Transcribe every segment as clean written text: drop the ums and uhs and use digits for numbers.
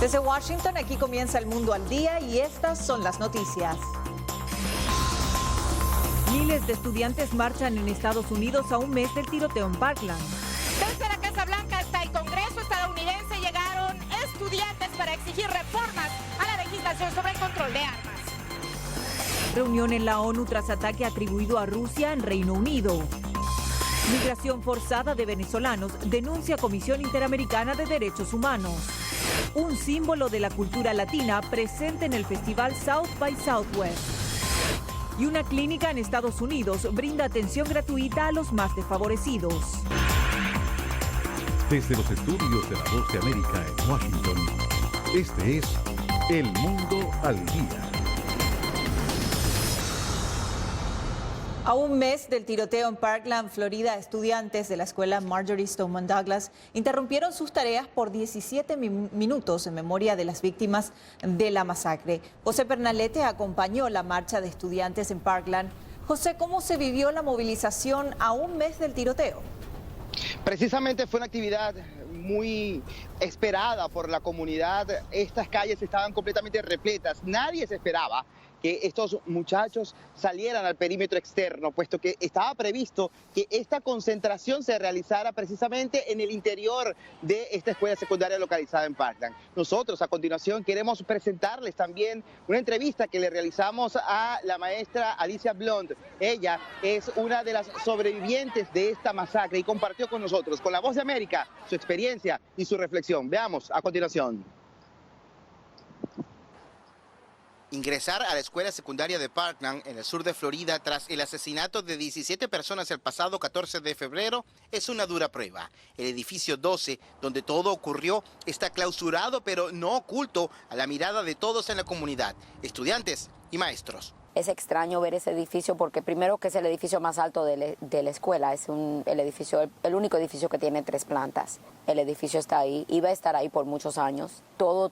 Desde Washington, aquí comienza El Mundo al Día y estas son las noticias. Miles de estudiantes marchan en Estados Unidos a un mes del tiroteo en Parkland. Desde la Casa Blanca hasta el Congreso estadounidense llegaron estudiantes para exigir reformas a la legislación sobre el control de armas. Reunión en la ONU tras ataque atribuido a Rusia en Reino Unido. Migración forzada de venezolanos denuncia Comisión Interamericana de Derechos Humanos. Un símbolo de la cultura latina presente en el festival South by Southwest. Y una clínica en Estados Unidos brinda atención gratuita a los más desfavorecidos. Desde los estudios de La Voz de América en Washington, este es El Mundo al Día. A un mes del tiroteo en Parkland, Florida, estudiantes de la escuela Marjory Stoneman Douglas interrumpieron sus tareas por 17 minutos en memoria de las víctimas de la masacre. José Pernalete acompañó la marcha de estudiantes en Parkland. José, ¿cómo se vivió la movilización a un mes del tiroteo? Precisamente fue una actividad muy esperada por la comunidad. Estas calles estaban completamente repletas. Nadie se esperaba que estos muchachos salieran al perímetro externo, puesto que estaba previsto que esta concentración se realizara precisamente en el interior de esta escuela secundaria localizada en Parkland. Nosotros a continuación queremos presentarles también una entrevista que le realizamos a la maestra Alicia Blunt. Ella es una de las sobrevivientes de esta masacre y compartió con nosotros, con La Voz de América, su experiencia y su reflexión. Veamos a continuación. Ingresar a la escuela secundaria de Parkland, en el sur de Florida, tras el asesinato de 17 personas el pasado 14 de febrero, es una dura prueba. El edificio 12, donde todo ocurrió, está clausurado, pero no oculto a la mirada de todos en la comunidad, estudiantes y maestros. Es extraño ver ese edificio porque primero que es el edificio más alto de la escuela, es el único edificio que tiene 3 plantas. El edificio está ahí, iba a estar ahí por muchos años. Todo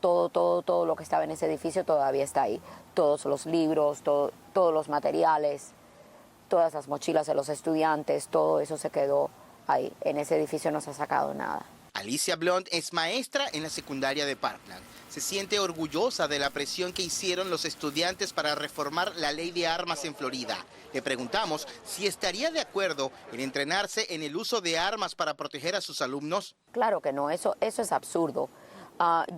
lo que estaba en ese edificio todavía está ahí. Todos los libros, todos los materiales, todas las mochilas de los estudiantes, todo eso se quedó ahí. En ese edificio no se ha sacado nada. Alicia Blunt es maestra en la secundaria de Parkland. Se siente orgullosa de la presión que hicieron los estudiantes para reformar la ley de armas en Florida. Le preguntamos si estaría de acuerdo en entrenarse en el uso de armas para proteger a sus alumnos. Claro que no, eso es absurdo.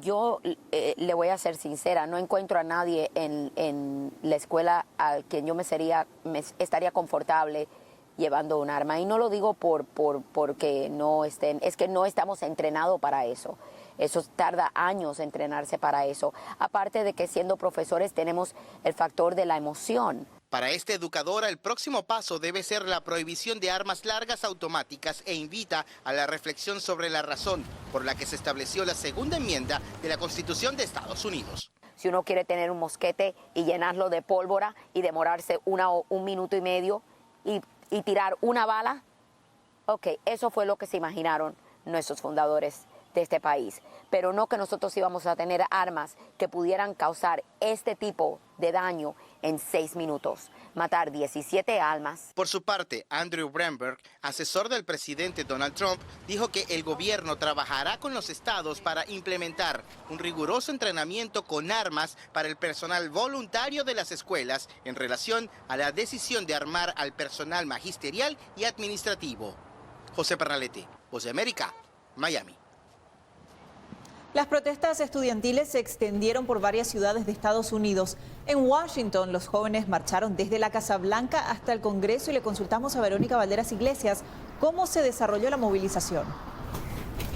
Yo le voy a ser sincera, no encuentro a nadie en la escuela al quien yo me estaría confortable llevando un arma. Y no lo digo porque no estén, es que no estamos entrenados para eso. Eso tarda años entrenarse para eso. Aparte de que siendo profesores tenemos el factor de la emoción. Para esta educadora, el próximo paso debe ser la prohibición de armas largas automáticas e invita a la reflexión sobre la razón por la que se estableció la segunda enmienda de la Constitución de Estados Unidos. Si uno quiere tener un mosquete y llenarlo de pólvora y demorarse un minuto y medio y tirar una bala, ok, eso fue lo que se imaginaron nuestros fundadores de este país, pero no que nosotros íbamos a tener armas que pudieran causar este tipo de daño en 6 minutos, matar 17 almas. Por su parte, Andrew Bremberg, asesor del presidente Donald Trump, dijo que el gobierno trabajará con los estados para implementar un riguroso entrenamiento con armas para el personal voluntario de las escuelas en relación a la decisión de armar al personal magisterial y administrativo. José Pernalete, Voz de América, Miami. Las protestas estudiantiles se extendieron por varias ciudades de Estados Unidos. En Washington, los jóvenes marcharon desde la Casa Blanca hasta el Congreso y le consultamos a Verónica Valderas Iglesias cómo se desarrolló la movilización.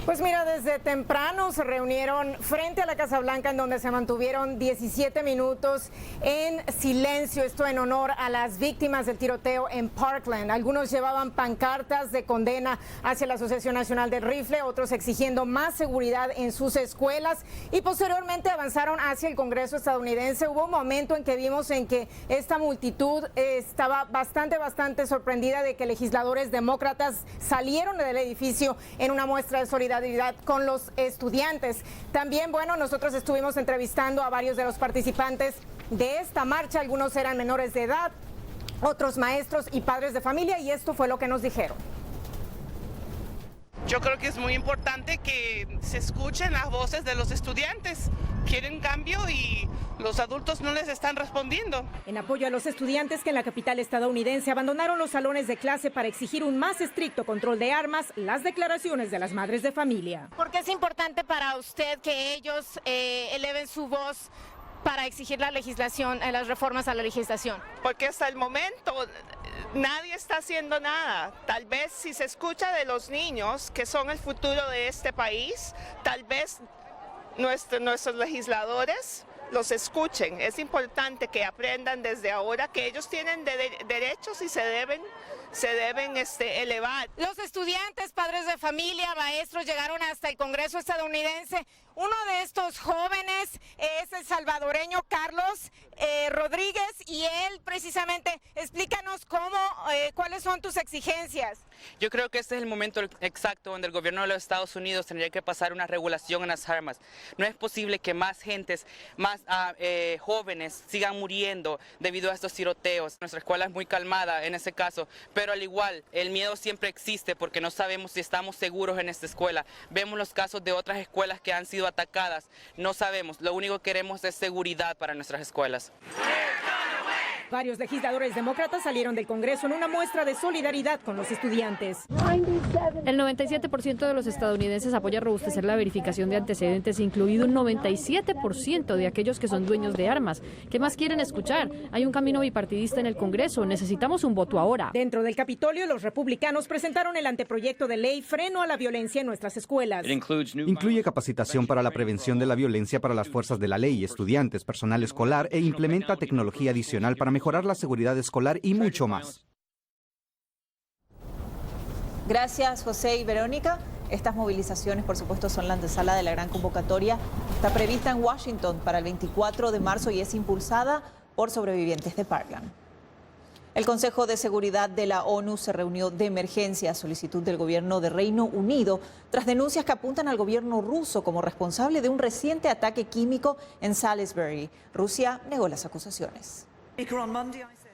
Pues mira, desde temprano se reunieron frente a la Casa Blanca en donde se mantuvieron 17 minutos en silencio, esto en honor a las víctimas del tiroteo en Parkland. Algunos llevaban pancartas de condena hacia la Asociación Nacional del Rifle, otros exigiendo más seguridad en sus escuelas y posteriormente avanzaron hacia el Congreso estadounidense. Hubo un momento en que vimos en que esta multitud estaba bastante sorprendida de que legisladores demócratas salieron del edificio en una muestra de solidaridad con los estudiantes. También, bueno, nosotros estuvimos entrevistando a varios de los participantes de esta marcha. Algunos eran menores de edad, otros maestros y padres de familia, y esto fue lo que nos dijeron. Yo creo que es muy importante que se escuchen las voces de los estudiantes. Quieren cambio y los adultos no les están respondiendo. En apoyo a los estudiantes que en la capital estadounidense abandonaron los salones de clase para exigir un más estricto control de armas, las declaraciones de las madres de familia. ¿Por qué es importante para usted que ellos eleven su voz para exigir la legislación, las reformas a la legislación? Porque hasta el momento nadie está haciendo nada. Tal vez si se escucha de los niños, que son el futuro de este país, tal vez nuestros legisladores los escuchen. Es importante que aprendan desde ahora que ellos tienen derechos y se deben elevar. Los estudiantes, padres de familia, maestros llegaron hasta el Congreso estadounidense. Uno de estos jóvenes es el salvadoreño Carlos Rodríguez y él precisamente explícanos cuáles son tus exigencias. Yo creo que este es el momento exacto donde el gobierno de los Estados Unidos tendría que pasar una regulación en las armas. No es posible que más jóvenes sigan muriendo debido a estos tiroteos. Nuestra escuela es muy calmada en ese caso, pero al igual el miedo siempre existe porque no sabemos si estamos seguros en esta escuela. Vemos los casos de otras escuelas que han sido atacadas, no sabemos, lo único que queremos es seguridad para nuestras escuelas. Varios legisladores demócratas salieron del Congreso en una muestra de solidaridad con los estudiantes. El 97% de los estadounidenses apoya robustecer la verificación de antecedentes, incluido un 97% de aquellos que son dueños de armas. ¿Qué más quieren escuchar? Hay un camino bipartidista en el Congreso, necesitamos un voto ahora. Dentro del Capitolio, los republicanos presentaron el anteproyecto de ley Freno a la Violencia en nuestras escuelas. Incluye capacitación para la prevención de la violencia para las fuerzas de la ley, estudiantes, personal escolar e implementa tecnología adicional para mejorar la seguridad escolar y mucho más. Gracias, José y Verónica. Estas movilizaciones, por supuesto, son la antesala de la gran convocatoria. Está prevista en Washington para el 24 de marzo y es impulsada por sobrevivientes de Parkland. El Consejo de Seguridad de la ONU se reunió de emergencia a solicitud del gobierno de Reino Unido tras denuncias que apuntan al gobierno ruso como responsable de un reciente ataque químico en Salisbury. Rusia negó las acusaciones.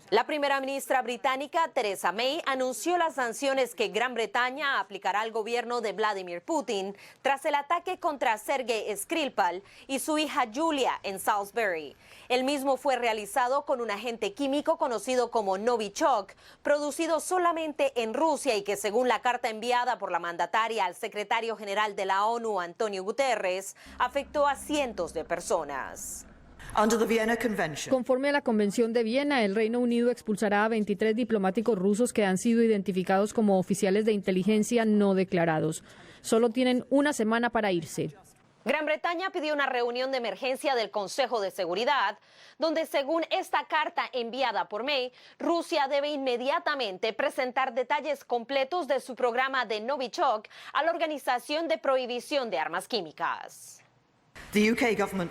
La primera ministra británica, Theresa May, anunció las sanciones que Gran Bretaña aplicará al gobierno de Vladimir Putin tras el ataque contra Sergei Skripal y su hija Julia en Salisbury. El mismo fue realizado con un agente químico conocido como Novichok, producido solamente en Rusia y que, según la carta enviada por la mandataria al secretario general de la ONU, Antonio Guterres, afectó a cientos de personas. Conforme a la Convención de Viena, el Reino Unido expulsará a 23 diplomáticos rusos que han sido identificados como oficiales de inteligencia no declarados. Solo tienen una semana para irse. Gran Bretaña pidió una reunión de emergencia del Consejo de Seguridad, donde, según esta carta enviada por May, Rusia debe inmediatamente presentar detalles completos de su programa de Novichok a la Organización de Prohibición de Armas Químicas.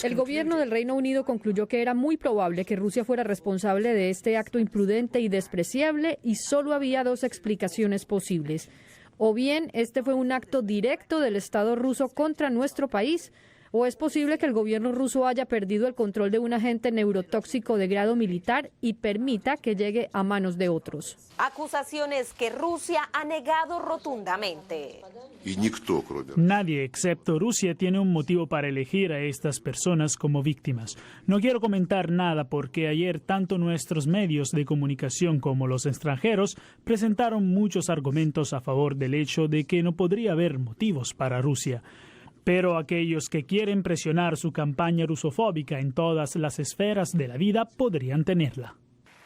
El gobierno del Reino Unido concluyó que era muy probable que Rusia fuera responsable de este acto imprudente y despreciable y solo había dos explicaciones posibles. O bien este fue un acto directo del Estado ruso contra nuestro país, o es posible que el gobierno ruso haya perdido el control de un agente neurotóxico de grado militar y permita que llegue a manos de otros. Acusaciones que Rusia ha negado rotundamente. Nadie excepto Rusia tiene un motivo para elegir a estas personas como víctimas. No quiero comentar nada porque ayer tanto nuestros medios de comunicación como los extranjeros presentaron muchos argumentos a favor del hecho de que no podría haber motivos para Rusia. Pero aquellos que quieren presionar su campaña rusofóbica en todas las esferas de la vida podrían tenerla.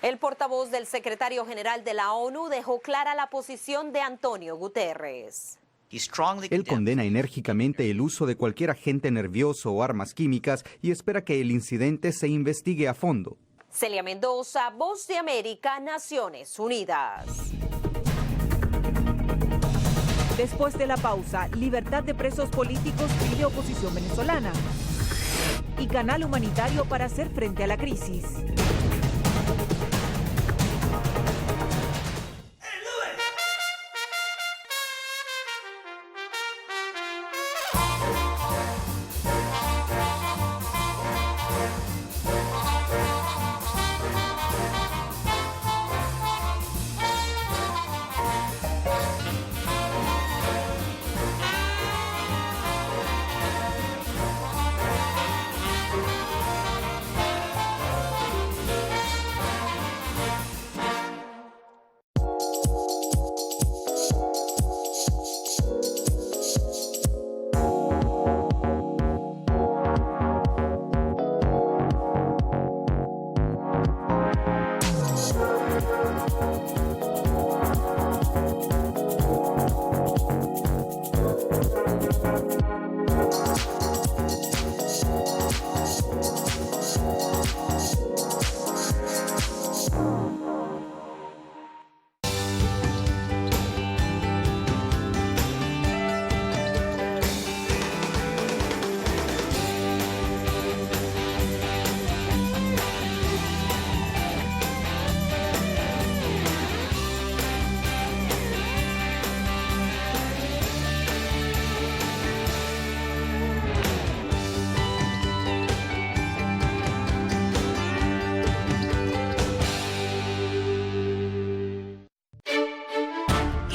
El portavoz del secretario general de la ONU dejó clara la posición de Antonio Guterres. Él condena enérgicamente el uso de cualquier agente nervioso o armas químicas y espera que el incidente se investigue a fondo. Celia Mendoza, Voz de América, Naciones Unidas. Después de la pausa, libertad de presos políticos pide oposición venezolana y canal humanitario para hacer frente a la crisis.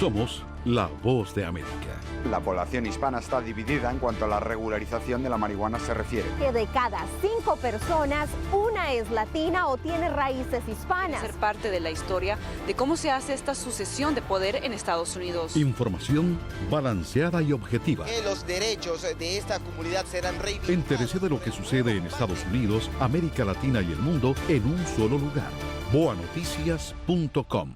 Somos la voz de América. La población hispana está dividida en cuanto a la regularización de la marihuana se refiere. Que de cada 5 personas, una es latina o tiene raíces hispanas. Ser parte de la historia de cómo se hace esta sucesión de poder en Estados Unidos. Información balanceada y objetiva. Que los derechos de esta comunidad serán reivindicados. Entérese de lo que sucede en Estados Unidos, América Latina y el mundo en un solo lugar. boanoticias.com.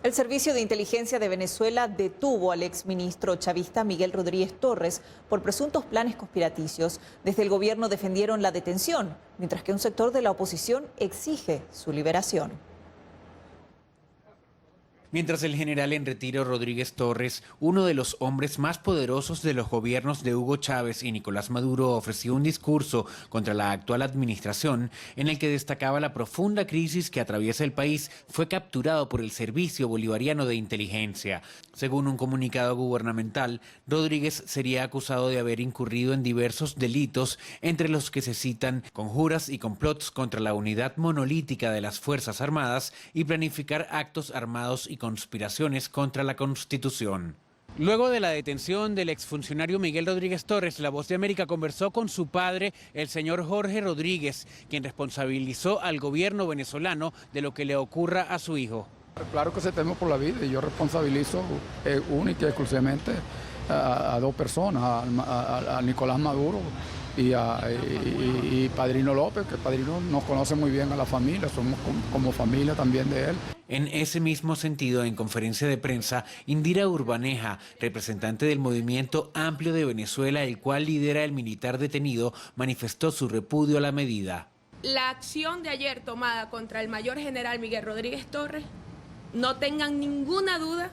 El Servicio de Inteligencia de Venezuela detuvo al exministro chavista Miguel Rodríguez Torres por presuntos planes conspiraticios. Desde el gobierno defendieron la detención, mientras que un sector de la oposición exige su liberación. Mientras el general en retiro Rodríguez Torres, uno de los hombres más poderosos de los gobiernos de Hugo Chávez y Nicolás Maduro, ofreció un discurso contra la actual administración en el que destacaba la profunda crisis que atraviesa el país, fue capturado por el Servicio Bolivariano de Inteligencia. Según un comunicado gubernamental, Rodríguez sería acusado de haber incurrido en diversos delitos, entre los que se citan conjuras y complots contra la unidad monolítica de las Fuerzas Armadas y planificar actos armados y conspiraciones contra la Constitución. Luego de la detención del exfuncionario Miguel Rodríguez Torres, La Voz de América conversó con su padre, el señor Jorge Rodríguez, quien responsabilizó al gobierno venezolano de lo que le ocurra a su hijo. Claro que se teme por la vida y yo responsabilizo única y exclusivamente a dos personas, a Nicolás Maduro y Padrino López, que Padrino nos conoce muy bien a la familia, somos como familia también de él. En ese mismo sentido, en conferencia de prensa, Indira Urbaneja, representante del Movimiento Amplio de Venezuela, el cual lidera el militar detenido, manifestó su repudio a la medida. La acción de ayer tomada contra el mayor general Miguel Rodríguez Torres, no tengan ninguna duda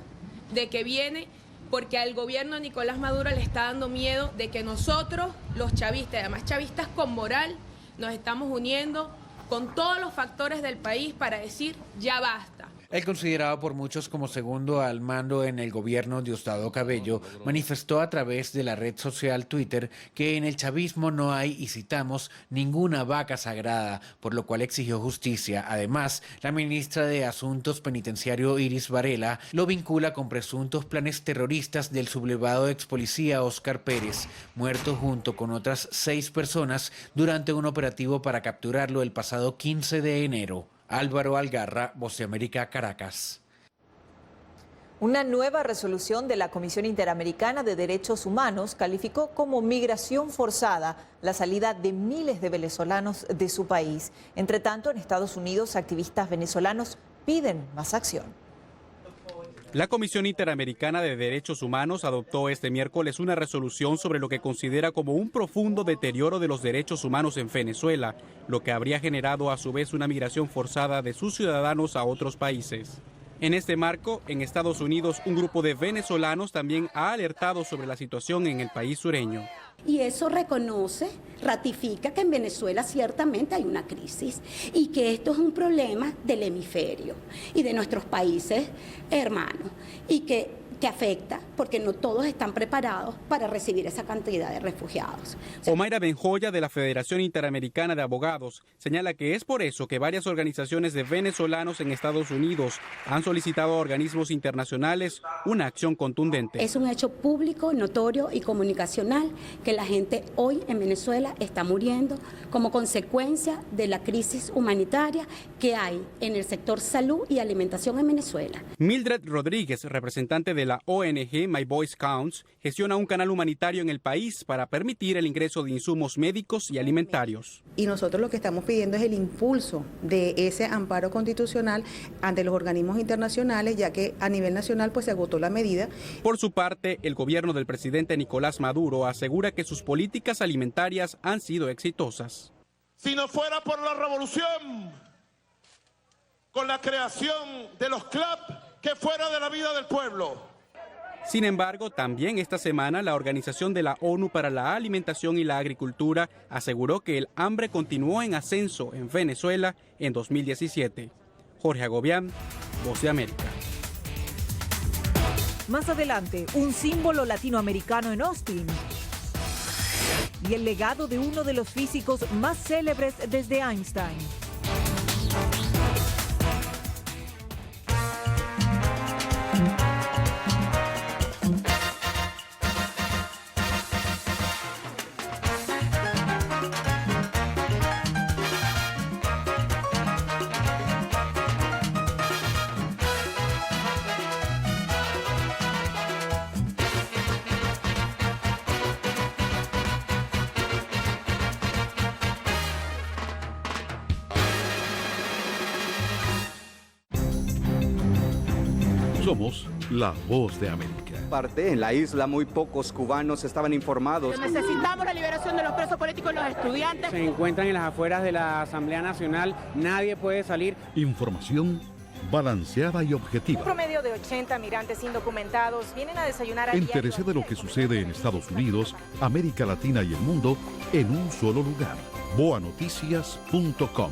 de que viene porque al gobierno de Nicolás Maduro le está dando miedo de que nosotros, los chavistas, además chavistas con moral, nos estamos uniendo con todos los factores del país para decir ya basta. El considerado por muchos como segundo al mando en el gobierno Diosdado Cabello manifestó a través de la red social Twitter que en el chavismo no hay, y citamos, ninguna vaca sagrada, por lo cual exigió justicia. Además, la ministra de Asuntos Penitenciario Iris Varela lo vincula con presuntos planes terroristas del sublevado ex policía Óscar Pérez, muerto junto con otras 6 personas durante un operativo para capturarlo el pasado 15 de enero. Álvaro Algarra, Voz de América, Caracas. Una nueva resolución de la Comisión Interamericana de Derechos Humanos calificó como migración forzada la salida de miles de venezolanos de su país. Entre tanto, en Estados Unidos, activistas venezolanos piden más acción. La Comisión Interamericana de Derechos Humanos adoptó este miércoles una resolución sobre lo que considera como un profundo deterioro de los derechos humanos en Venezuela, lo que habría generado a su vez una migración forzada de sus ciudadanos a otros países. En este marco, en Estados Unidos, un grupo de venezolanos también ha alertado sobre la situación en el país sureño. Y eso reconoce, ratifica que en Venezuela ciertamente hay una crisis y que esto es un problema del hemisferio y de nuestros países hermanos y que afecta porque no todos están preparados para recibir esa cantidad de refugiados. Omaira Benjoya, de la Federación Interamericana de Abogados, señala que es por eso que varias organizaciones de venezolanos en Estados Unidos han solicitado a organismos internacionales una acción contundente. Es un hecho público, notorio y comunicacional que la gente hoy en Venezuela está muriendo como consecuencia de la crisis humanitaria que hay en el sector salud y alimentación en Venezuela. Mildred Rodríguez, representante de la ONG My Voice Counts, gestiona un canal humanitario en el país para permitir el ingreso de insumos médicos y alimentarios. Y nosotros lo que estamos pidiendo es el impulso de ese amparo constitucional ante los organismos internacionales, ya que a nivel nacional pues se agotó la medida. Por su parte, el gobierno del presidente Nicolás Maduro asegura que sus políticas alimentarias han sido exitosas. Si no fuera por la revolución, con la creación de los CLAP, que fuera de la vida del pueblo. Sin embargo, también esta semana la Organización de la ONU para la Alimentación y la Agricultura aseguró que el hambre continuó en ascenso en Venezuela en 2017. Jorge Agobián, Voz de América. Más adelante, un símbolo latinoamericano en Austin y el legado de uno de los físicos más célebres desde Einstein. Somos la voz de América. En la isla muy pocos cubanos estaban informados. Necesitamos la liberación de los presos políticos y los estudiantes. Se encuentran en las afueras de la Asamblea Nacional, nadie puede salir. Información balanceada y objetiva. Un promedio de 80 migrantes indocumentados vienen a desayunar a Entérese de lo que sucede en Estados Unidos, América Latina y el mundo en un solo lugar. boanoticias.com.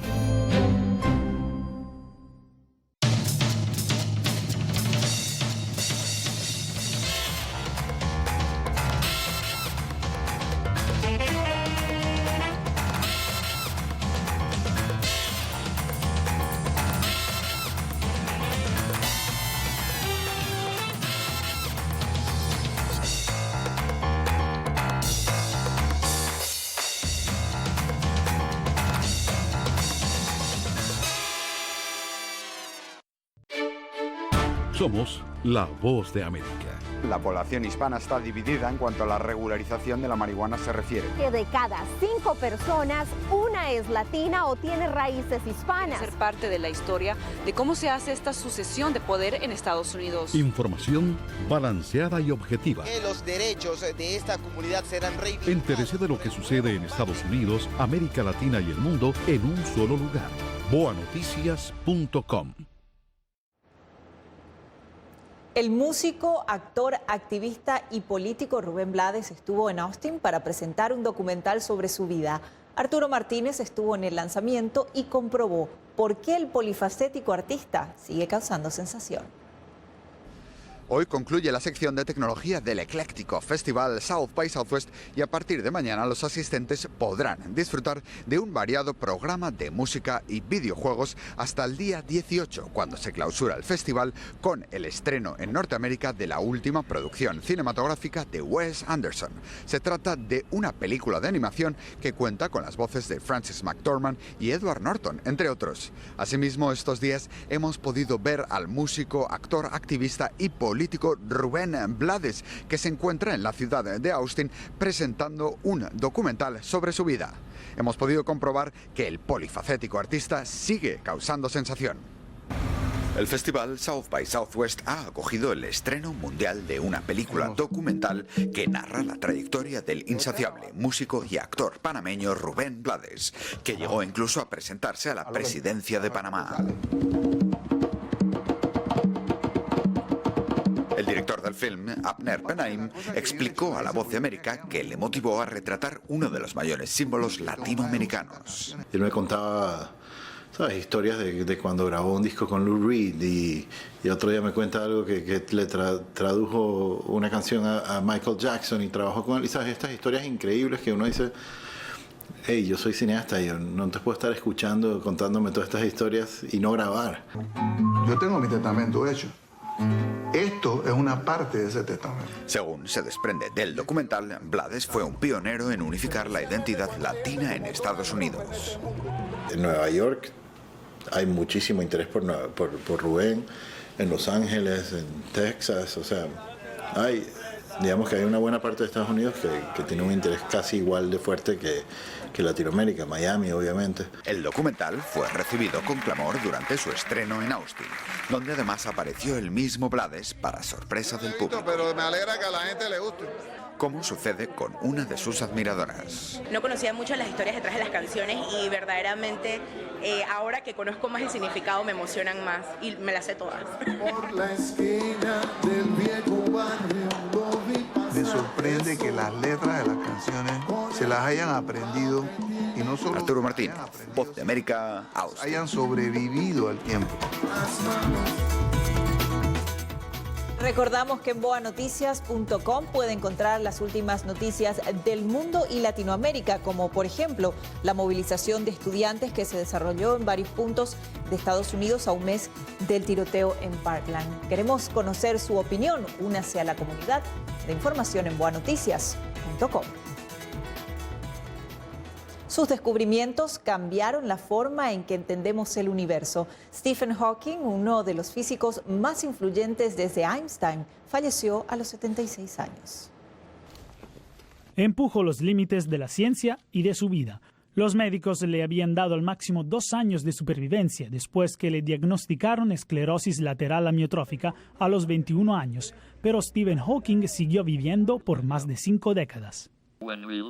Somos la voz de América. La población hispana está dividida en cuanto a la regularización de la marihuana se refiere. Que de cada 5 personas, una es latina o tiene raíces hispanas. Ser parte de la historia de cómo se hace esta sucesión de poder en Estados Unidos. Información balanceada y objetiva. Que los derechos de esta comunidad serán reivindicados. Entérese de lo que sucede en Estados Unidos, América Latina y el mundo en un solo lugar. boanoticias.com. El músico, actor, activista y político Rubén Blades estuvo en Austin para presentar un documental sobre su vida. Arturo Martínez estuvo en el lanzamiento y comprobó por qué el polifacético artista sigue causando sensación. Hoy concluye la sección de tecnología del ecléctico Festival South by Southwest y a partir de mañana los asistentes podrán disfrutar de un variado programa de música y videojuegos hasta el día 18, cuando se clausura el festival con el estreno en Norteamérica de la última producción cinematográfica de Wes Anderson. Se trata de una película de animación que cuenta con las voces de Frances McDormand y Edward Norton, entre otros. Asimismo, estos días hemos podido ver al músico, actor, activista y político Rubén Blades, que se encuentra en la ciudad de Austin presentando un documental sobre su vida. Hemos podido comprobar que el polifacético artista sigue causando sensación. El festival South by Southwest ha acogido el estreno mundial de una película documental que narra la trayectoria del insaciable músico y actor panameño Rubén Blades, que llegó incluso a presentarse a la presidencia de Panamá. El director del film, Abner Benaim, explicó a La Voz de América que le motivó a retratar uno de los mayores símbolos latinoamericanos. Él me contaba, ¿sabes?, historias de cuando grabó un disco con Lou Reed y otro día me cuenta algo que le tradujo una canción a Michael Jackson y trabajó con él. Y sabes, estas historias increíbles que uno dice, hey, yo soy cineasta y yo no te puedo estar escuchando, contándome todas estas historias y no grabar. Yo tengo mi testamento hecho. Esto es una parte de ese testamento. Según se desprende del documental, Blades fue un pionero en unificar la identidad latina en Estados Unidos. En Nueva York hay muchísimo interés por Rubén, en Los Ángeles, en Texas, o sea, digamos que hay una buena parte de Estados Unidos que tiene un interés casi igual de fuerte que Latinoamérica, Miami obviamente. El documental fue recibido con clamor durante su estreno en Austin, donde además apareció el mismo Blades para sorpresa del público. Pero me alegra que a la gente le guste. Como sucede con una de sus admiradoras. No conocía mucho las historias detrás de las canciones y verdaderamente ahora que conozco más el significado me emocionan más y me las sé todas. Por la esquina del viejo barrio me sorprende que las letras de las canciones se las hayan aprendido y no solo Arturo Martínez, Voz de América, Austin. Hayan sobrevivido al tiempo. Recordamos que en boanoticias.com puede encontrar las últimas noticias del mundo y Latinoamérica, como por ejemplo la movilización de estudiantes que se desarrolló en varios puntos de Estados Unidos a un mes del tiroteo en Parkland. Queremos conocer su opinión. Únase a la comunidad de información en boanoticias.com. Sus descubrimientos cambiaron la forma en que entendemos el universo. Stephen Hawking, uno de los físicos más influyentes desde Einstein, falleció a los 76 años. Empujó los límites de la ciencia y de su vida. Los médicos le habían dado al máximo 2 años de supervivencia después que le diagnosticaron esclerosis lateral amiotrófica a los 21 años, pero Stephen Hawking siguió viviendo por más de 5 décadas.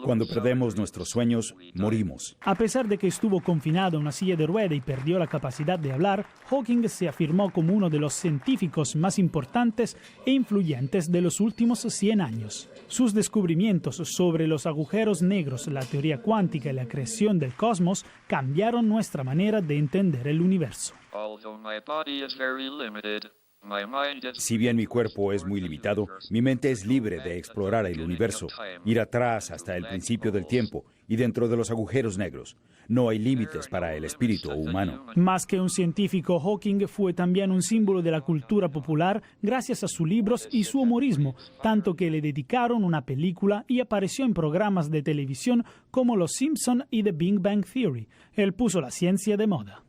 Cuando perdemos nuestros sueños, morimos. A pesar de que estuvo confinado en una silla de rueda y perdió la capacidad de hablar, Hawking se afirmó como uno de los científicos más importantes e influyentes de los últimos 100 años. Sus descubrimientos sobre los agujeros negros, la teoría cuántica y la creación del cosmos cambiaron nuestra manera de entender el universo. Si bien mi cuerpo es muy limitado, mi mente es libre de explorar el universo, ir atrás hasta el principio del tiempo y dentro de los agujeros negros. No hay límites para el espíritu humano. Más que un científico, Hawking fue también un símbolo de la cultura popular gracias a sus libros y su humorismo, tanto que le dedicaron una película y apareció en programas de televisión como Los Simpson y The Big Bang Theory. Él puso la ciencia de moda.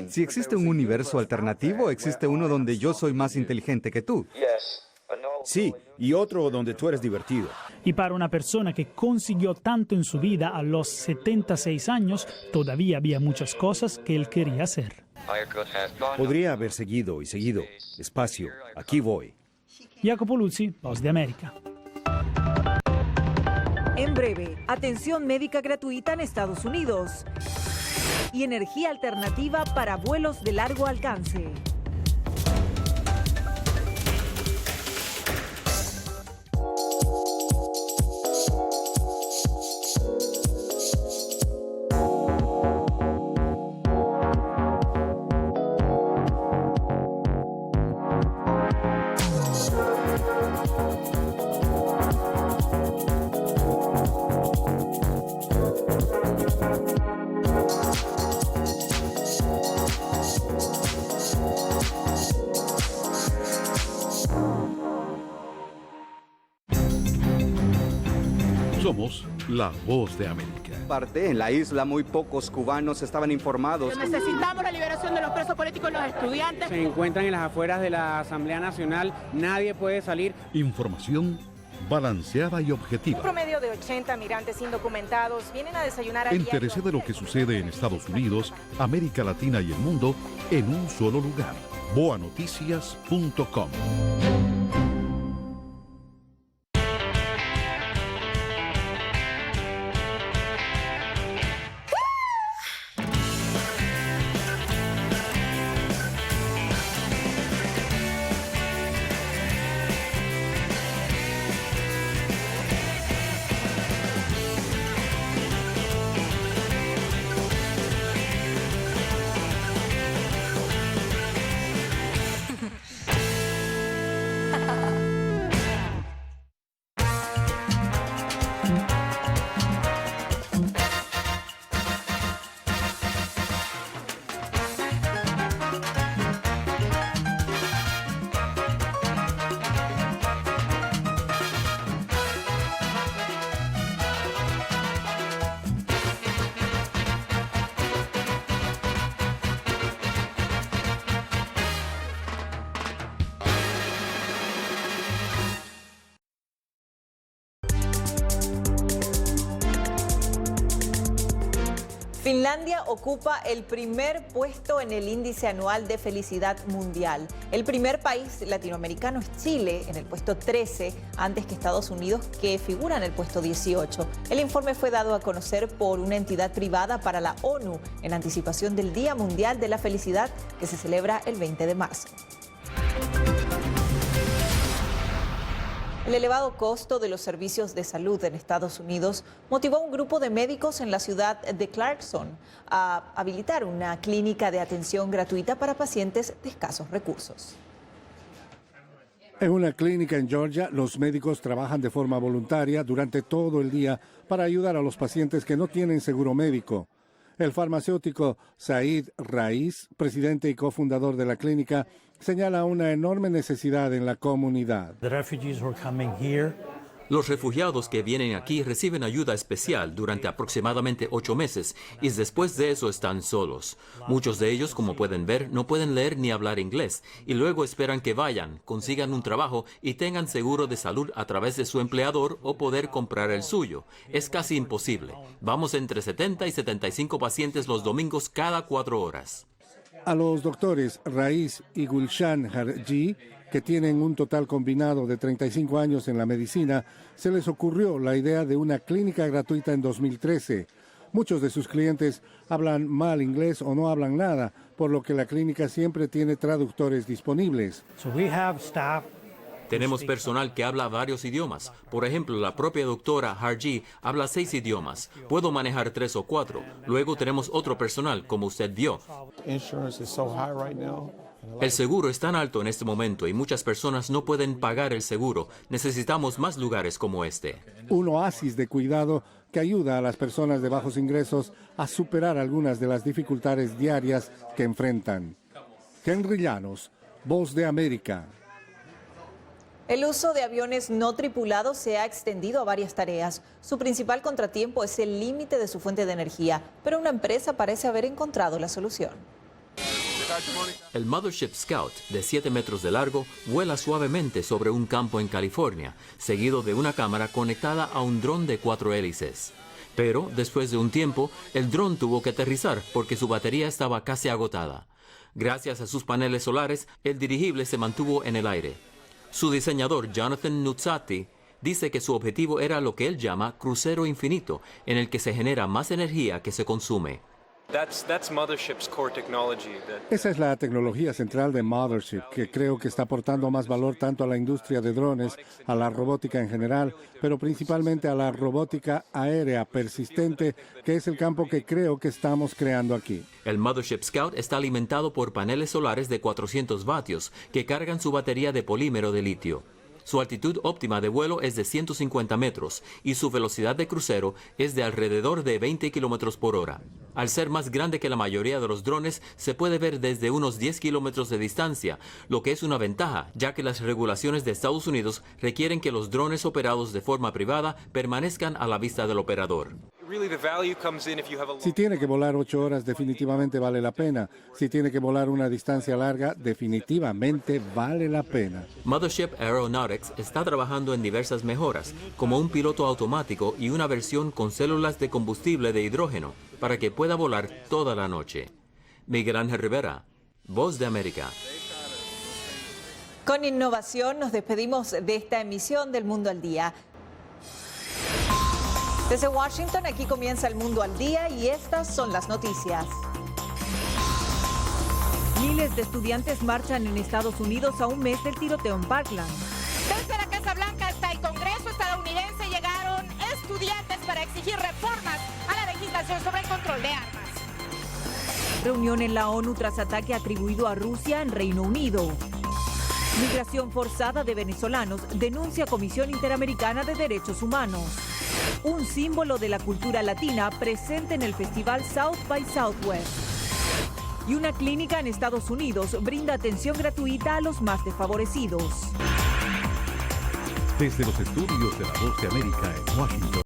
Si existe un universo alternativo, existe uno donde yo soy más inteligente que tú. Sí, y otro donde tú eres divertido. Y para una persona que consiguió tanto en su vida a los 76 años, todavía había muchas cosas que él quería hacer. Podría haber seguido y seguido. Espacio, aquí voy. Jacopo Luzzi, Voz de América. En breve, atención médica gratuita en Estados Unidos y energía alternativa para vuelos de largo alcance. Somos la Voz de América. En la isla muy pocos cubanos estaban informados. Necesitamos la liberación de los presos políticos y los estudiantes. Se encuentran en las afueras de la Asamblea Nacional, nadie puede salir. Información balanceada y objetiva. Un promedio de 80 migrantes indocumentados vienen a desayunar a Entérese de lo que sucede en Estados Unidos, América Latina y el mundo en un solo lugar. boanoticias.com. Finlandia ocupa el primer puesto en el índice anual de felicidad mundial. El primer país latinoamericano es Chile, en el puesto 13, antes que Estados Unidos, que figura en el puesto 18. El informe fue dado a conocer por una entidad privada para la ONU en anticipación del Día Mundial de la Felicidad, que se celebra el 20 de marzo. El elevado costo de los servicios de salud en Estados Unidos motivó a un grupo de médicos en la ciudad de Clarkson a habilitar una clínica de atención gratuita para pacientes de escasos recursos. En una clínica en Georgia, los médicos trabajan de forma voluntaria durante todo el día para ayudar a los pacientes que no tienen seguro médico. El farmacéutico Said Raiz, presidente y cofundador de la clínica, señala una enorme necesidad en la comunidad. Los refugiados que vienen aquí reciben ayuda especial durante aproximadamente 8 meses y después de eso están solos. Muchos de ellos, como pueden ver, no pueden leer ni hablar inglés y luego esperan que vayan, consigan un trabajo y tengan seguro de salud a través de su empleador o poder comprar el suyo. Es casi imposible. Vamos entre 70 y 75 pacientes los domingos cada 4 horas. A los doctores Raiz y Gulshan Harji, que tienen un total combinado de 35 años en la medicina, se les ocurrió la idea de una clínica gratuita en 2013. Muchos de sus clientes hablan mal inglés o no hablan nada, por lo que la clínica siempre tiene traductores disponibles. Tenemos personal que habla varios idiomas. Por ejemplo, la propia doctora Harji habla 6 idiomas. Puedo manejar 3 o 4. Luego tenemos otro personal, como usted vio. El seguro es tan alto en este momento y muchas personas no pueden pagar el seguro. Necesitamos más lugares como este. Un oasis de cuidado que ayuda a las personas de bajos ingresos a superar algunas de las dificultades diarias que enfrentan. Henry Llanos, Voz de América. El uso de aviones no tripulados se ha extendido a varias tareas. Su principal contratiempo es el límite de su fuente de energía, pero una empresa parece haber encontrado la solución. El Mothership Scout, de 7 metros de largo, vuela suavemente sobre un campo en California, seguido de una cámara conectada a un dron de 4 hélices. Pero, después de un tiempo, el dron tuvo que aterrizar porque su batería estaba casi agotada. Gracias a sus paneles solares, el dirigible se mantuvo en el aire. Su diseñador, Jonathan Nuzzati, dice que su objetivo era lo que él llama crucero infinito, en el que se genera más energía que se consume. Esa es la tecnología central de Mothership, que creo que está aportando más valor tanto a la industria de drones, a la robótica en general, pero principalmente a la robótica aérea persistente, que es el campo que creo que estamos creando aquí. El Mothership Scout está alimentado por paneles solares de 400 vatios que cargan su batería de polímero de litio. Su altitud óptima de vuelo es de 150 metros y su velocidad de crucero es de alrededor de 20 kilómetros por hora. Al ser más grande que la mayoría de los drones, se puede ver desde unos 10 kilómetros de distancia, lo que es una ventaja, ya que las regulaciones de Estados Unidos requieren que los drones operados de forma privada permanezcan a la vista del operador. Si tiene que volar 8 horas, definitivamente vale la pena. Si tiene que volar una distancia larga, definitivamente vale la pena. Mothership Aeronautics está trabajando en diversas mejoras, como un piloto automático y una versión con células de combustible de hidrógeno, para que pueda volar toda la noche. Miguel Ángel Rivera, Voz de América. Con innovación nos despedimos de esta emisión del Mundo al Día. Desde Washington, aquí comienza el Mundo al Día y estas son las noticias. Miles de estudiantes marchan en Estados Unidos a un mes del tiroteo en Parkland. Desde la Casa Blanca hasta el Congreso estadounidense llegaron estudiantes para exigir reformas a la legislación sobre el control de armas. Reunión en la ONU tras ataque atribuido a Rusia en Reino Unido. Migración forzada de venezolanos denuncia Comisión Interamericana de Derechos Humanos. Un símbolo de la cultura latina presente en el festival South by Southwest. Y una clínica en Estados Unidos brinda atención gratuita a los más desfavorecidos. Desde los estudios de La Voz de América en Washington.